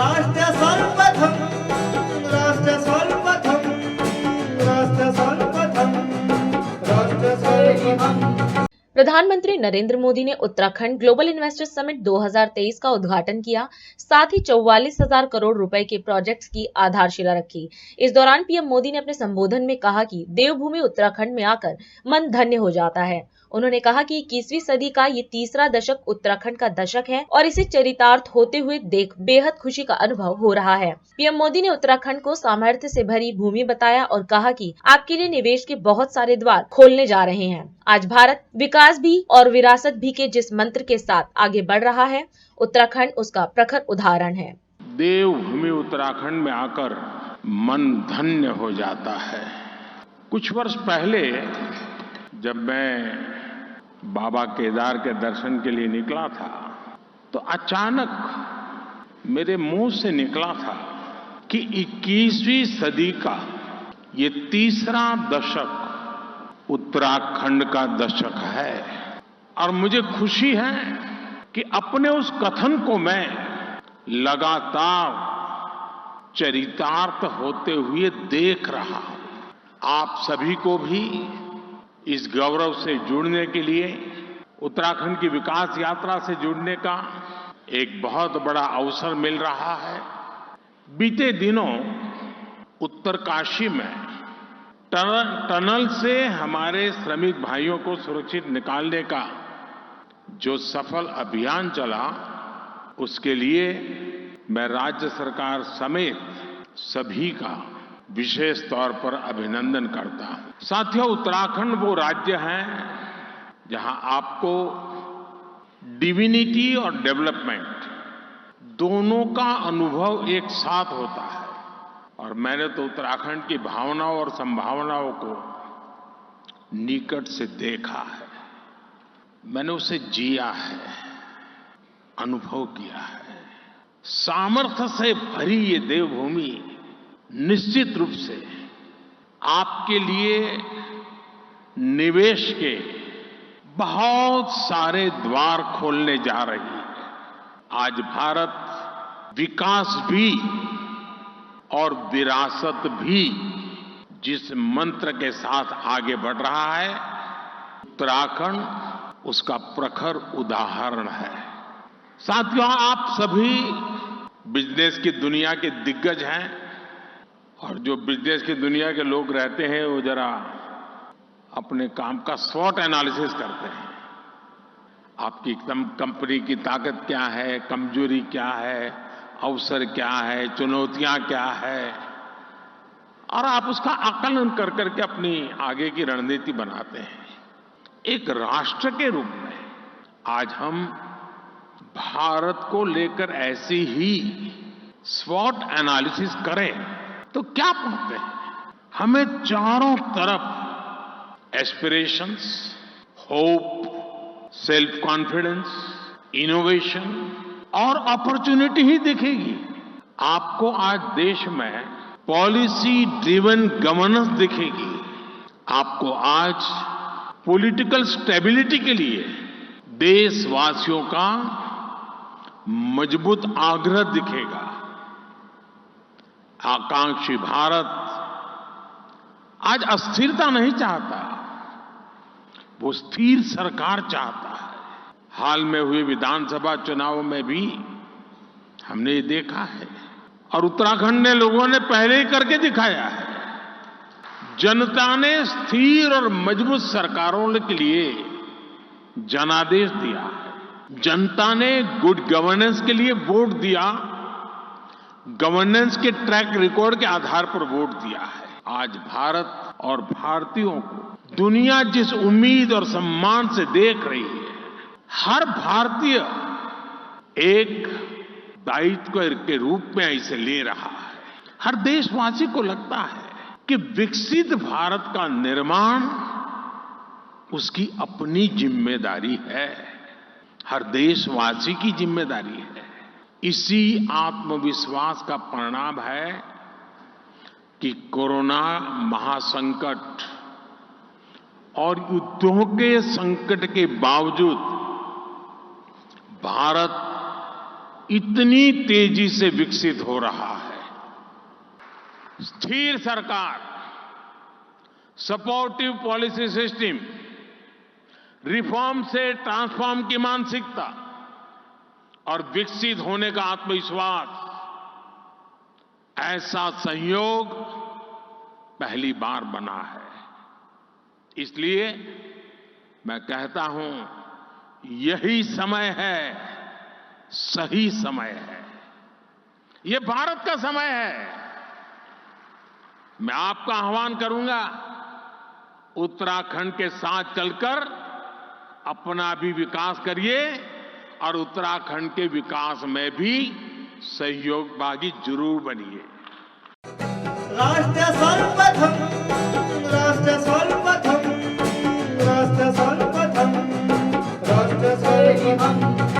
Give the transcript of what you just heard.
राष्ट्र सर्वप्रथम राष्ट्र सर्वप्रथम राष्ट्र सर्वप्रथम राष्ट्र सर्वप्रथम। प्रधानमंत्री नरेंद्र मोदी ने उत्तराखंड ग्लोबल इन्वेस्टर समिट 2023 का उद्घाटन किया। साथ ही 44,000 करोड़ रुपए के प्रोजेक्ट्स की आधारशिला रखी। इस दौरान पीएम मोदी ने अपने संबोधन में कहा कि देवभूमि उत्तराखंड में आकर मन धन्य हो जाता है। उन्होंने कहा कि 21वीं सदी का ये तीसरा दशक उत्तराखंड का दशक है और इसे चरितार्थ होते हुए देख बेहद खुशी का अनुभव हो रहा है। पीएम मोदी ने उत्तराखंड को सामर्थ्य से भरी भूमि बताया और कहा कि आपके लिए निवेश के बहुत सारे द्वार खोलने जा रहे हैं। आज भारत विकास भी और विरासत भी के जिस मंत्र के साथ आगे बढ़ रहा है, उत्तराखंड उसका प्रखर उदाहरण है। देवभूमि उत्तराखंड में आकर मन धन्य हो जाता है। कुछ वर्ष पहले जब मैं बाबा केदार के दर्शन के लिए निकला था तो अचानक मेरे मुंह से निकला था कि 21वीं सदी का ये तीसरा दशक उत्तराखंड का दशक है। और मुझे खुशी है कि अपने उस कथन को मैं लगातार चरितार्थ होते हुए देख रहा हूं। आप सभी को भी इस गौरव से जुड़ने के लिए, उत्तराखंड की विकास यात्रा से जुड़ने का एक बहुत बड़ा अवसर मिल रहा है। बीते दिनों उत्तरकाशी में टनल से हमारे श्रमिक भाइयों को सुरक्षित निकालने का जो सफल अभियान चला, उसके लिए मैं राज्य सरकार समेत सभी का विशेष तौर पर अभिनंदन करता हूं। साथियों, उत्तराखंड वो राज्य है जहां आपको डिविनिटी और डेवलपमेंट दोनों का अनुभव एक साथ होता है। और मैंने तो उत्तराखंड की भावनाओं और संभावनाओं को निकट से देखा है, मैंने उसे जिया है, अनुभव किया है। सामर्थ्य से भरी ये देवभूमि निश्चित रूप से आपके लिए निवेश के बहुत सारे द्वार खोलने जा रही है। आज भारत विकास भी और विरासत भी जिस मंत्र के साथ आगे बढ़ रहा है, उत्तराखंड उसका प्रखर उदाहरण है। साथियों, आप सभी बिजनेस की दुनिया के दिग्गज हैं और जो बिजनेस की दुनिया के लोग रहते हैं वो जरा अपने काम का स्वॉट एनालिसिस करते हैं। आपकी कंपनी की ताकत क्या है, कमजोरी क्या है, अवसर क्या है, चुनौतियां क्या है, और आप उसका आकलन कर करके अपनी आगे की रणनीति बनाते हैं। एक राष्ट्र के रूप में आज हम भारत को लेकर ऐसी ही स्वॉट एनालिसिस करें तो क्या पाते हैं? हमें चारों तरफ aspirations, hope, self confidence, innovation और अपॉर्चुनिटी ही दिखेगी। आपको आज देश में पॉलिसी ड्रिवन गवर्नेंस दिखेगी। आपको आज पॉलिटिकल स्टेबिलिटी के लिए देशवासियों का मजबूत आग्रह दिखेगा। आकांक्षी भारत आज अस्थिरता नहीं चाहता, वो स्थिर सरकार चाहता है। हाल में हुए विधानसभा चुनाव में भी हमने ये देखा है और उत्तराखंड ने लोगों ने पहले ही करके दिखाया है। जनता ने स्थिर और मजबूत सरकारों के लिए जनादेश दिया है। जनता ने गुड गवर्नेंस के लिए वोट दिया, गवर्नेंस के ट्रैक रिकॉर्ड के आधार पर वोट दिया है। आज भारत और भारतीयों को दुनिया जिस उम्मीद और सम्मान से देख रही है, हर भारतीय एक दायित्व के रूप में इसे ले रहा है। हर देशवासी को लगता है कि विकसित भारत का निर्माण उसकी अपनी जिम्मेदारी है, हर देशवासी की जिम्मेदारी है। इसी आत्मविश्वास का परिणाम है कि कोरोना महासंकट और युद्धों के संकट के बावजूद भारत इतनी तेजी से विकसित हो रहा है। स्थिर सरकार, सपोर्टिव पॉलिसी सिस्टम, रिफॉर्म से ट्रांसफॉर्म की मानसिकता और विकसित होने का आत्मविश्वास, ऐसा संयोग पहली बार बना है। इसलिए मैं कहता हूं, यही समय है, सही समय है। ये भारत का समय है। मैं आपका आह्वान करूंगा, उत्तराखंड के साथ चलकर अपना भी विकास करिए और उत्तराखंड के विकास में भी सहयोगभागी जरूर बनिए। राष्ट्र सर्वप्रथम